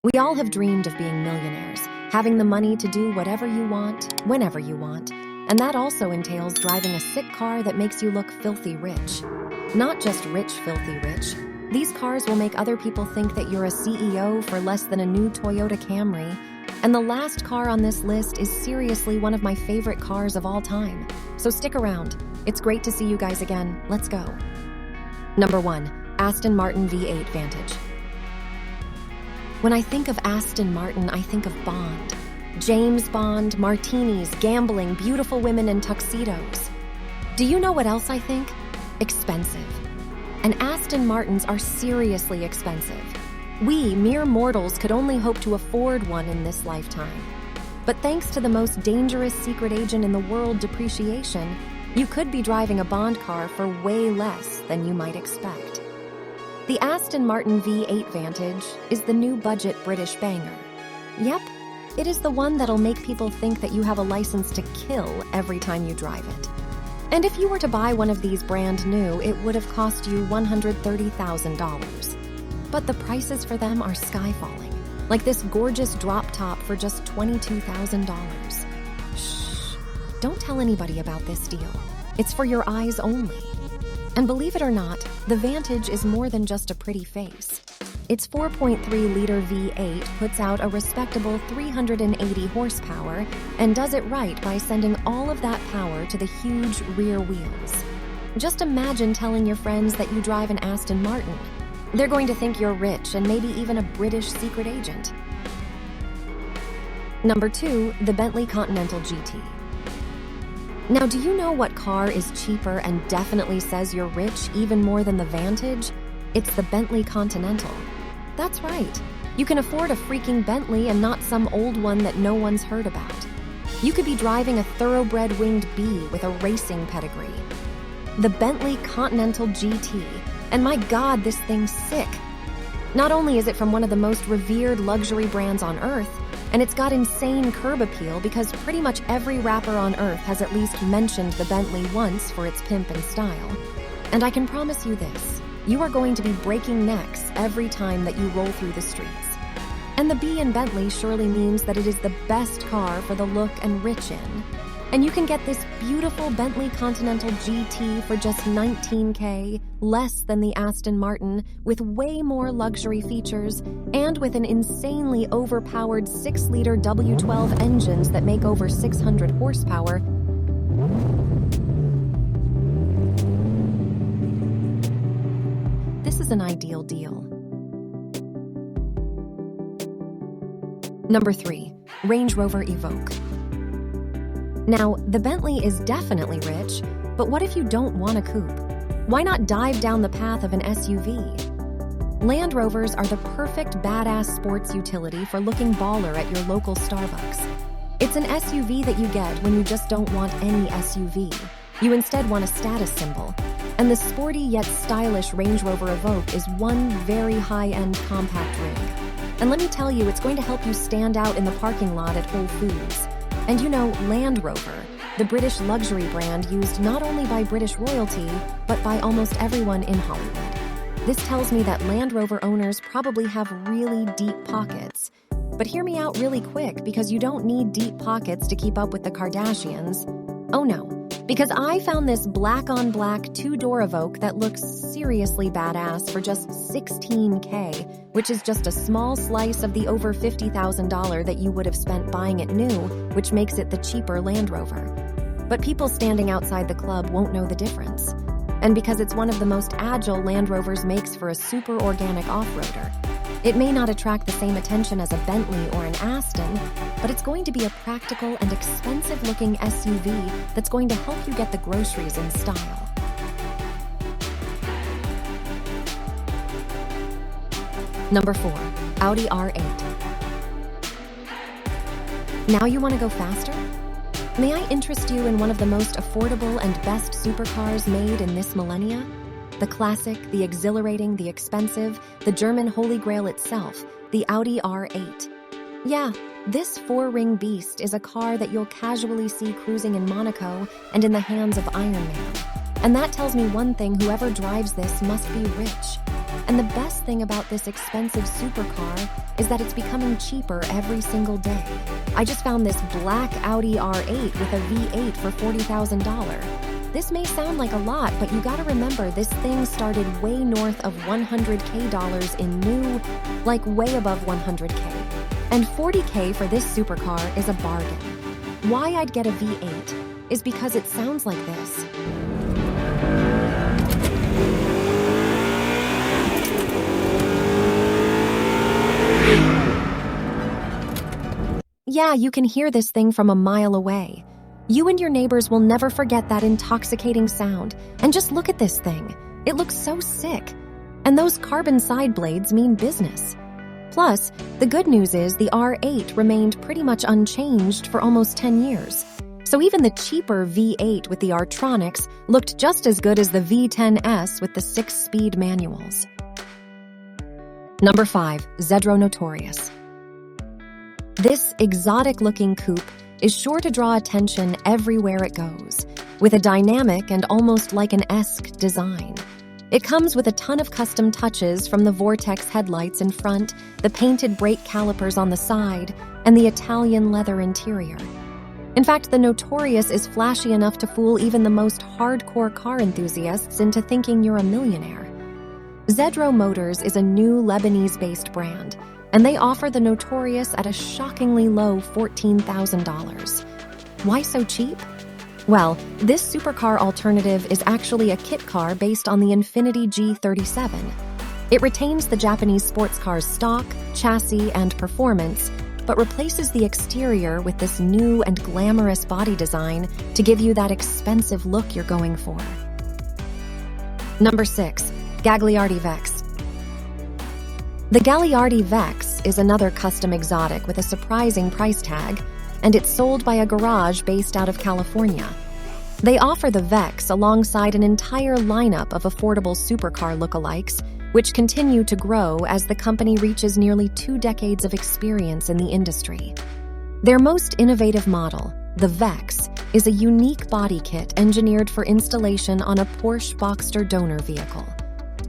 We all have dreamed of being millionaires, having the money to do whatever you want, whenever you want, and that also entails driving a sick car that makes you look filthy rich. Not just rich, filthy rich. These cars will make other people think that you're a CEO for less than a new Toyota Camry. And the last car on this list is seriously one of my favorite cars of all time. So stick around. It's great to see you guys again. Let's go. Number 1. Aston Martin V8 Vantage. When I think of Aston Martin, I think of Bond. James Bond, martinis, gambling, beautiful women in tuxedos. Do you know what else I think? Expensive. And Aston Martins are seriously expensive. We, mere mortals, could only hope to afford one in this lifetime. But thanks to the most dangerous secret agent in the world, depreciation, you could be driving a Bond car for way less than you might expect. The Aston Martin V8 Vantage is the new budget British banger. Yep, it is the one that'll make people think that you have a license to kill every time you drive it. And if you were to buy one of these brand new, it would have cost you $130,000. But the prices for them are sky-falling, like this gorgeous drop top for just $22,000. Shh, don't tell anybody about this deal. It's for your eyes only. And believe it or not, the Vantage is more than just a pretty face. Its 4.3-liter V8 puts out a respectable 380 horsepower and does it right by sending all of that power to the huge rear wheels. Just imagine telling your friends that you drive an Aston Martin. They're going to think you're rich and maybe even a British secret agent. Number 2, the Bentley Continental GT. Now, do you know what car is cheaper and definitely says you're rich even more than the Vantage? It's the Bentley Continental. That's right. You can afford a freaking Bentley and not some old one that no one's heard about. You could be driving a thoroughbred winged bee with a racing pedigree. The Bentley Continental GT. And my God, this thing's sick. Not only is it from one of the most revered luxury brands on earth, and it's got insane curb appeal because pretty much every rapper on earth has at least mentioned the Bentley once for its pimp and style. And I can promise you this, you are going to be breaking necks every time that you roll through the streets. And the B in Bentley surely means that it is the best car for the look and rich in. And you can get this beautiful Bentley Continental GT for just $19K, less than the Aston Martin, with way more luxury features, and with an insanely overpowered 6-liter W12 engines that make over 600 horsepower. This is an ideal deal. Number 3, Range Rover Evoque. Now, the Bentley is definitely rich, but what if you don't want a coupe? Why not dive down the path of an SUV? Land Rovers are the perfect badass sports utility for looking baller at your local Starbucks. It's an SUV that you get when you just don't want any SUV. You instead want a status symbol. And the sporty yet stylish Range Rover Evoque is one very high-end compact rig. And let me tell you, it's going to help you stand out in the parking lot at Whole Foods. And you know, Land Rover, the British luxury brand used not only by British royalty, but by almost everyone in Hollywood. This tells me that Land Rover owners probably have really deep pockets. But hear me out really quick, because you don't need deep pockets to keep up with the Kardashians. Oh no, because I found this black-on-black 2-door Evoque that looks seriously badass for just $16K, which is just a small slice of the over $50,000 that you would have spent buying it new, which makes it the cheaper Land Rover. But people standing outside the club won't know the difference. And because it's one of the most agile Land Rovers makes for a super organic off-roader. It may not attract the same attention as a Bentley or an Aston, but it's going to be a practical and expensive-looking SUV that's going to help you get the groceries in style. Number 4, Audi R8. Now you want to go faster? May I interest you in one of the most affordable and best supercars made in this millennia? The classic, the exhilarating, the expensive, the German holy grail itself, the Audi R8. Yeah, this 4-ring beast is a car that you'll casually see cruising in Monaco and in the hands of Iron Man. And that tells me one thing: whoever drives this must be rich. And the best thing about this expensive supercar is that it's becoming cheaper every single day. I just found this black Audi R8 with a V8 for $40,000. This may sound like a lot, but you gotta remember this thing started way north of $100K in new, like way above 100K. And 40K for this supercar is a bargain. Why I'd get a V8 is because it sounds like this. Yeah, you can hear this thing from a mile away. You and your neighbors will never forget that intoxicating sound. And just look at this thing. It looks so sick. And those carbon side blades mean business. Plus, the good news is the R8 remained pretty much unchanged for almost 10 years. So even the cheaper V8 with the Artronics looked just as good as the V10S with the 6-speed manuals. Number 5, Zedro Notorious. This exotic-looking coupe is sure to draw attention everywhere it goes, with a dynamic and almost like an esque design. It comes with a ton of custom touches from the Vortex headlights in front, the painted brake calipers on the side, and the Italian leather interior. In fact, the Notorious is flashy enough to fool even the most hardcore car enthusiasts into thinking you're a millionaire. Zedro Motors is a new Lebanese-based brand, and they offer the Notorious at a shockingly low $14,000. Why so cheap? Well, this supercar alternative is actually a kit car based on the Infiniti G37. It retains the Japanese sports car's stock, chassis, and performance, but replaces the exterior with this new and glamorous body design to give you that expensive look you're going for. Number 6, Gagliardi Vex. The Gagliardi Vex is another custom exotic with a surprising price tag, and it's sold by a garage based out of California. They offer the Vex alongside an entire lineup of affordable supercar lookalikes, which continue to grow as the company reaches nearly 2 decades of experience in the industry. Their most innovative model, the Vex, is a unique body kit engineered for installation on a Porsche Boxster donor vehicle.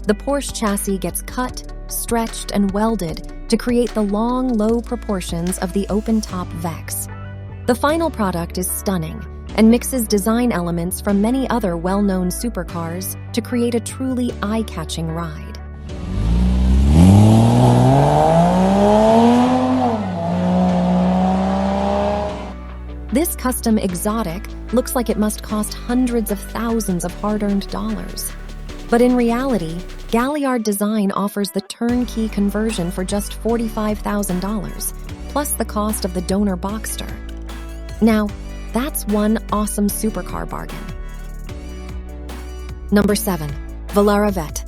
The Porsche chassis gets cut, stretched, and welded to create the long, low proportions of the open-top Vex. The final product is stunning and mixes design elements from many other well-known supercars to create a truly eye-catching ride. This custom exotic looks like it must cost hundreds of thousands of hard-earned dollars. But in reality, Gagliard Design offers the turnkey conversion for just $45,000, plus the cost of the donor Boxster. Now, that's one awesome supercar bargain. Number 7, Valarra Vette.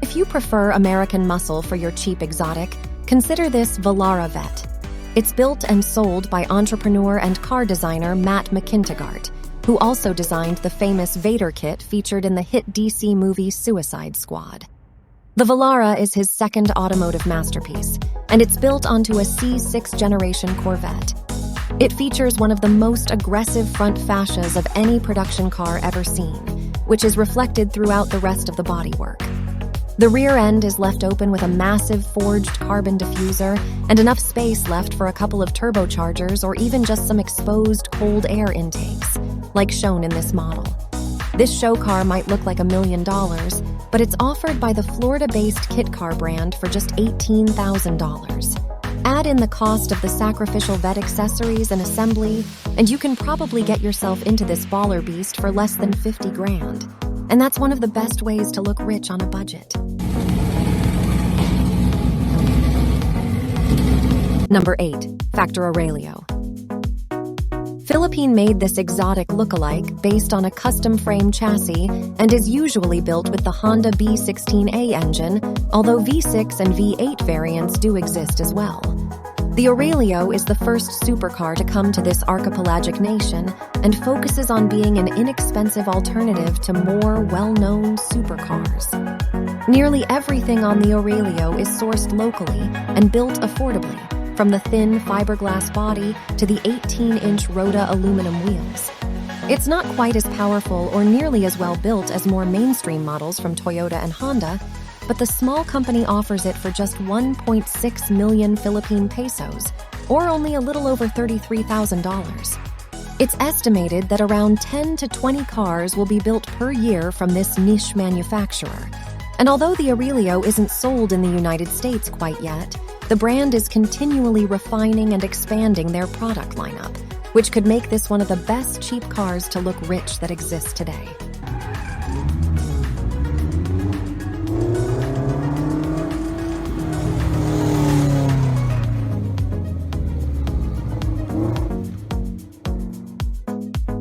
If you prefer American muscle for your cheap exotic, consider this Valarra Vette. It's built and sold by entrepreneur and car designer Matt McIntyre, who also designed the famous Vader kit featured in the hit DC movie Suicide Squad. The Valarra is his second automotive masterpiece, and it's built onto a C6 generation Corvette. It features one of the most aggressive front fascias of any production car ever seen, which is reflected throughout the rest of the bodywork. The rear end is left open with a massive forged carbon diffuser and enough space left for a couple of turbochargers or even just some exposed cold air intakes, like shown in this model. This show car might look like $1 million, but it's offered by the Florida-based kit car brand for just $18,000. Add in the cost of the sacrificial Vette accessories and assembly, and you can probably get yourself into this baller beast for less than $50,000. And that's one of the best ways to look rich on a budget. Number 8, Factor Aurelio. Philippine made this exotic lookalike based on a custom frame chassis and is usually built with the Honda B16A engine, although V6 and V8 variants do exist as well. The Aurelio is the first supercar to come to this archipelagic nation and focuses on being an inexpensive alternative to more well-known supercars. Nearly everything on the Aurelio is sourced locally and built affordably, from the thin fiberglass body to the 18-inch Rhoda aluminum wheels. It's not quite as powerful or nearly as well built as more mainstream models from Toyota and Honda, but the small company offers it for just 1.6 million Philippine pesos, or only a little over $33,000. It's estimated that around 10 to 20 cars will be built per year from this niche manufacturer. And although the Aurelio isn't sold in the United States quite yet, the brand is continually refining and expanding their product lineup, which could make this one of the best cheap cars to look rich that exists today.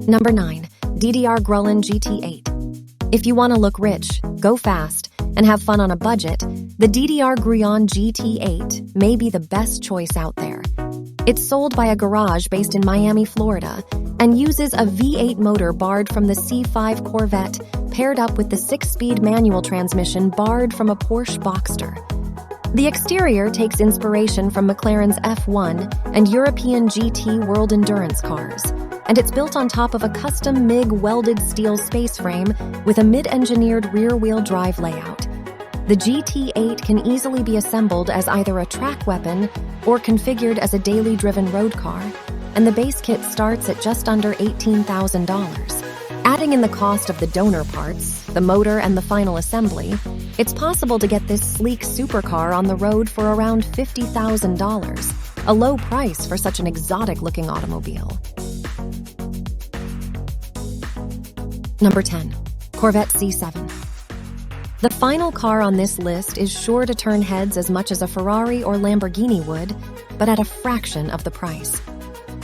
Number 9. DDR Grullon GT8. If you want to look rich, go fast, and have fun on a budget, the DDR Grullon GT8 may be the best choice out there. It's sold by a garage based in Miami, Florida, and uses a V8 motor borrowed from the C5 Corvette, paired up with the 6-speed manual transmission borrowed from a Porsche Boxster. The exterior takes inspiration from McLaren's F1 and European GT World Endurance cars, and it's built on top of a custom MIG welded steel space frame with a mid-engineered rear-wheel drive layout. The GT8 can easily be assembled as either a track weapon or configured as a daily driven road car, and the base kit starts at just under $18,000. Adding in the cost of the donor parts, the motor, and the final assembly, it's possible to get this sleek supercar on the road for around $50,000, a low price for such an exotic-looking automobile. Number 10. Corvette C7. The final car on this list is sure to turn heads as much as a Ferrari or Lamborghini would, but at a fraction of the price.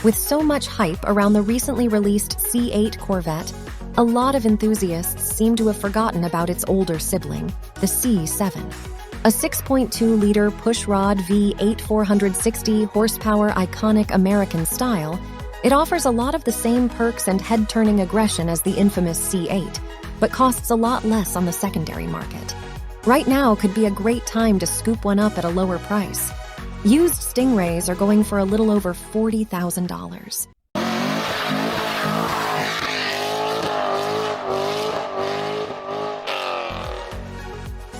With so much hype around the recently released C8 Corvette, a lot of enthusiasts seem to have forgotten about its older sibling, the C7. A 6.2-liter pushrod V8 460 horsepower iconic American style, it offers a lot of the same perks and head-turning aggression as the infamous C8, but costs a lot less on the secondary market. Right now could be a great time to scoop one up at a lower price. Used Stingrays are going for a little over $40,000.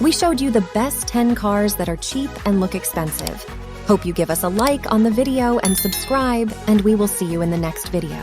We showed you the best 10 cars that are cheap and look expensive. Hope you give us a like on the video and subscribe, and we will see you in the next video.